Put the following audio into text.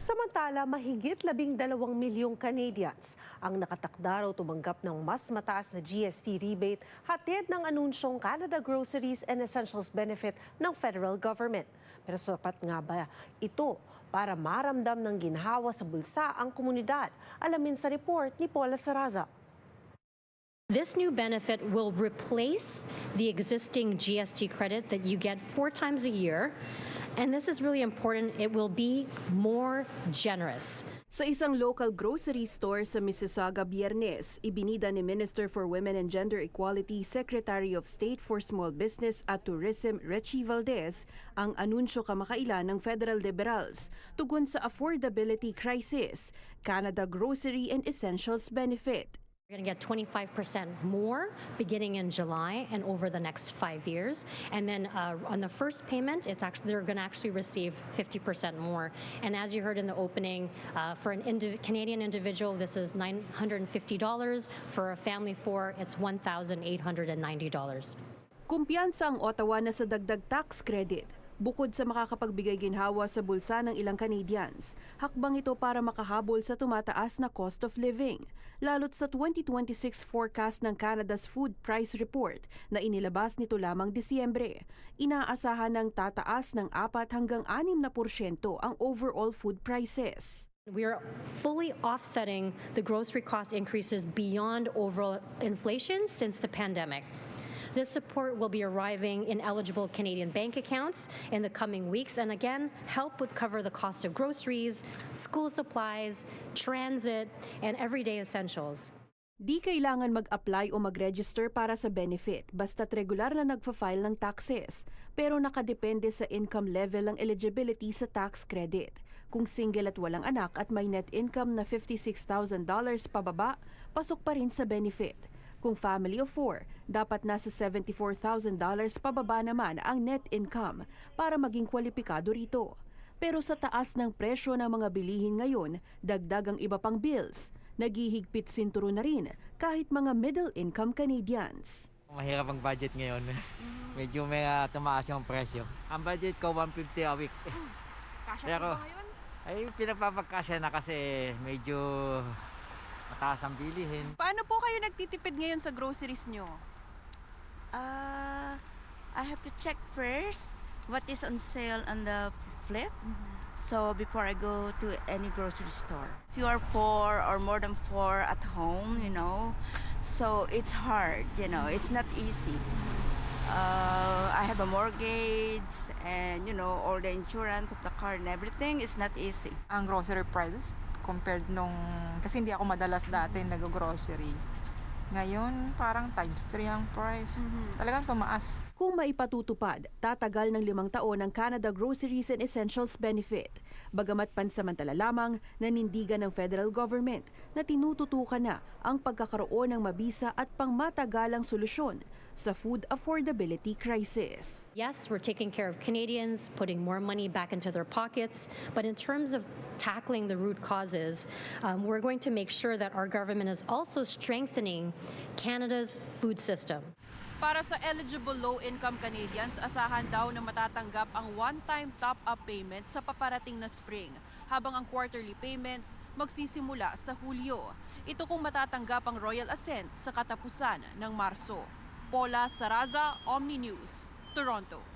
Samantala, mahigit 12 milyong Canadians ang nakatakda raw tumanggap ng mas mataas na GST rebate hatid ng anunsyong Canada Groceries and Essentials Benefit ng federal government. Pero sapat nga ba ito para maramdam ng ginhawa sa bulsa ang komunidad? Alamin sa report ni Paula Saraza. This new benefit will replace the existing GST credit that you get 4 times a year. And this is really important. It will be more generous. Sa isang local grocery store sa Mississauga Biyernes, ibinida ni Minister for Women and Gender Equality, Secretary of State for Small Business at Tourism Richie Valdez ang anunsyo kamakailan ng federal liberals tugon sa affordability crisis, Canada Grocery and Essentials Benefit. We're going to get 25% more beginning in July and over the next 5 years. And then on the first payment, they're going to actually receive 50% more. And as you heard in the opening, for an Canadian individual, this is $950. For a family of 4, it's $1,890. Kumpiyansa ang Ottawa na sa dagdag tax credit. Bukod sa makakapagbigay ginhawa sa bulsa ng ilang Canadians, hakbang ito para makahabol sa tumataas na cost of living. Lalo't sa 2026 forecast ng Canada's Food Price Report na inilabas nito lamang Disyembre, inaasahan ng tataas ng 4 hanggang 6% ang overall food prices. We are fully offsetting the grocery cost increases beyond overall inflation since the pandemic. This support will be arriving in eligible Canadian bank accounts in the coming weeks and again, help with cover the cost of groceries, school supplies, transit, and everyday essentials. Di kailangan mag-apply o mag-register para sa benefit basta't regular na nagfa-file ng taxes, pero nakadepende sa income level ang eligibility sa tax credit. Kung single at walang anak at may net income na $56,000 pababa, pasok pa rin sa benefit. Kung family of 4, dapat nasa $74,000 pababa naman ang net income para maging kwalipikado rito. Pero sa taas ng presyo ng mga bilihin ngayon, dagdag ang iba pang bills. Naghihigpit sinturo na rin kahit mga middle-income Canadians. Mahirap ang budget ngayon. Medyo may tumaas yung presyo. Ang budget ko, $150 a week. Kasya ba ngayon? Ay, pinapapagkasya na kasi medyo mataas ang bilihin. Paano po kayo nagtitipid ngayon sa groceries nyo? I have to check first what is on sale on the flip. So before I go to any grocery store. If you are 4 or more than 4 at home, so it's hard, it's not easy. I have a mortgage and, all the insurance of the car and everything is not easy. Ang grocery prices compared kasi hindi ako madalas dati nag-grocery. Ngayon, parang times 3 ang price. Talagang tumaas. Kung maipatutupad, tatagal ng 5 taon ang Canada Groceries and Essentials Benefit. Bagamat pansamantala lamang, nanindigan ng federal government na tinututukan na ang pagkakaroon ng mabisa at pangmatagalang solusyon sa food affordability crisis. Yes, we're taking care of Canadians, putting more money back into their pockets, but in terms of tackling the root causes, we're going to make sure that our government is also strengthening Canada's food system. Para sa eligible low-income Canadians, asahan daw na matatanggap ang one-time top-up payment sa paparating na spring, habang ang quarterly payments magsisimula sa Hulyo. Ito kung matatanggap ang Royal Assent sa katapusan ng Marso. Paula Saraza, Omni News, Toronto.